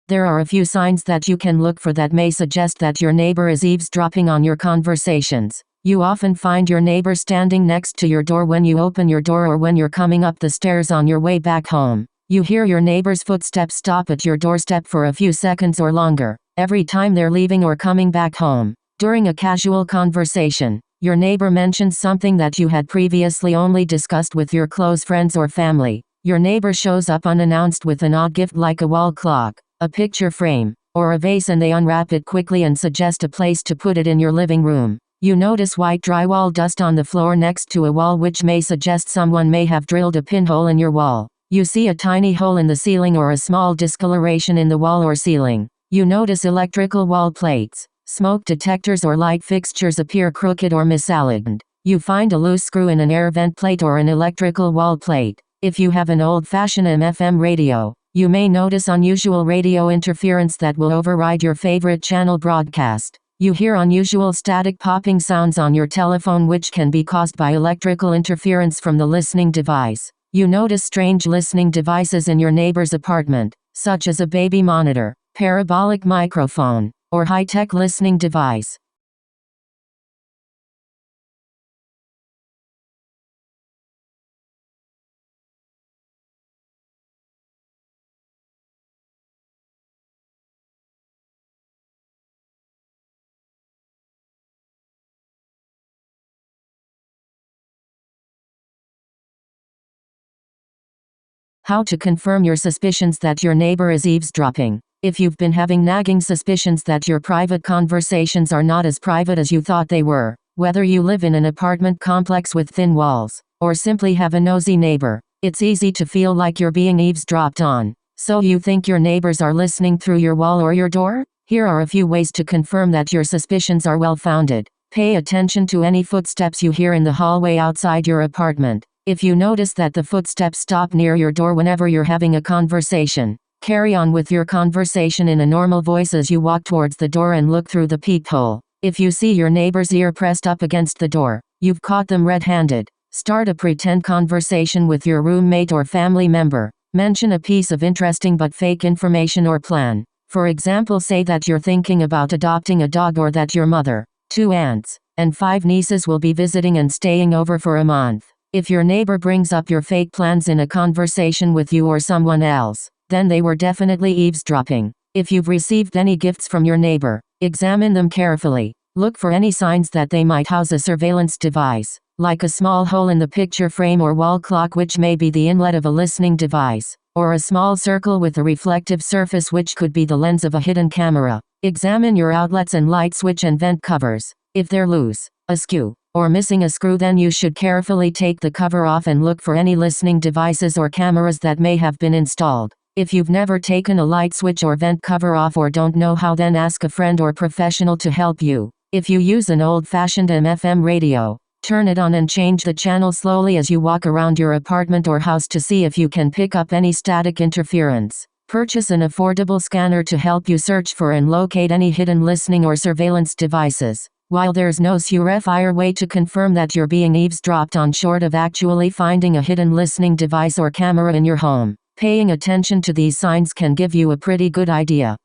There are a few signs that you can look for that may suggest that your neighbor is eavesdropping on your conversations. You often find your neighbor standing next to your door when you open your door or when you're coming up the stairs on your way back home. You hear your neighbor's footsteps stop at your doorstep for a few seconds or longer, every time they're leaving or coming back home. During a casual conversation, your neighbor mentions something that you had previously only discussed with your close friends or family. Your neighbor shows up unannounced with an odd gift like a wall clock, a picture frame, or a vase, and they unwrap it quickly and suggest a place to put it in your living room. You notice white drywall dust on the floor next to a wall, which may suggest someone may have drilled a pinhole in your wall. You see a tiny hole in the ceiling or a small discoloration in the wall or ceiling. You notice electrical wall plates, smoke detectors or light fixtures appear crooked or misaligned. You find a loose screw in an air vent plate or an electrical wall plate. If you have an old-fashioned AM/FM radio, you may notice unusual radio interference that will override your favorite channel broadcast. You hear unusual static popping sounds on your telephone, which can be caused by electrical interference from the listening device. You notice strange listening devices in your neighbor's apartment, such as a baby monitor, parabolic microphone, or high-tech listening device. How to confirm your suspicions that your neighbor is eavesdropping. If you've been having nagging suspicions that your private conversations are not as private as you thought they were, whether you live in an apartment complex with thin walls, or simply have a nosy neighbor, it's easy to feel like you're being eavesdropped on. So you think your neighbors are listening through your wall or your door? Here are a few ways to confirm that your suspicions are well-founded. Pay attention to any footsteps you hear in the hallway outside your apartment. If you notice that the footsteps stop near your door whenever you're having a conversation, carry on with your conversation in a normal voice as you walk towards the door and look through the peephole. If you see your neighbor's ear pressed up against the door, you've caught them red-handed. Start a pretend conversation with your roommate or family member. Mention a piece of interesting but fake information or plan. For example, say that you're thinking about adopting a dog, or that your mother, 2 aunts, and 5 nieces will be visiting and staying over for a month. If your neighbor brings up your fake plans in a conversation with you or someone else, then they were definitely eavesdropping. If you've received any gifts from your neighbor, examine them carefully. Look for any signs that they might house a surveillance device, like a small hole in the picture frame or wall clock, which may be the inlet of a listening device, or a small circle with a reflective surface, which could be the lens of a hidden camera. Examine your outlets and light switch and vent covers. If they're loose, askew, or missing a screw, then you should carefully take the cover off and look for any listening devices or cameras that may have been installed. If you've never taken a light switch or vent cover off or don't know how, then ask a friend or professional to help you. If you use an old-fashioned AM/FM radio, turn it on and change the channel slowly as you walk around your apartment or house to see if you can pick up any static interference. Purchase an affordable scanner to help you search for and locate any hidden listening or surveillance devices. While there's no surefire way to confirm that you're being eavesdropped on short of actually finding a hidden listening device or camera in your home, paying attention to these signs can give you a pretty good idea.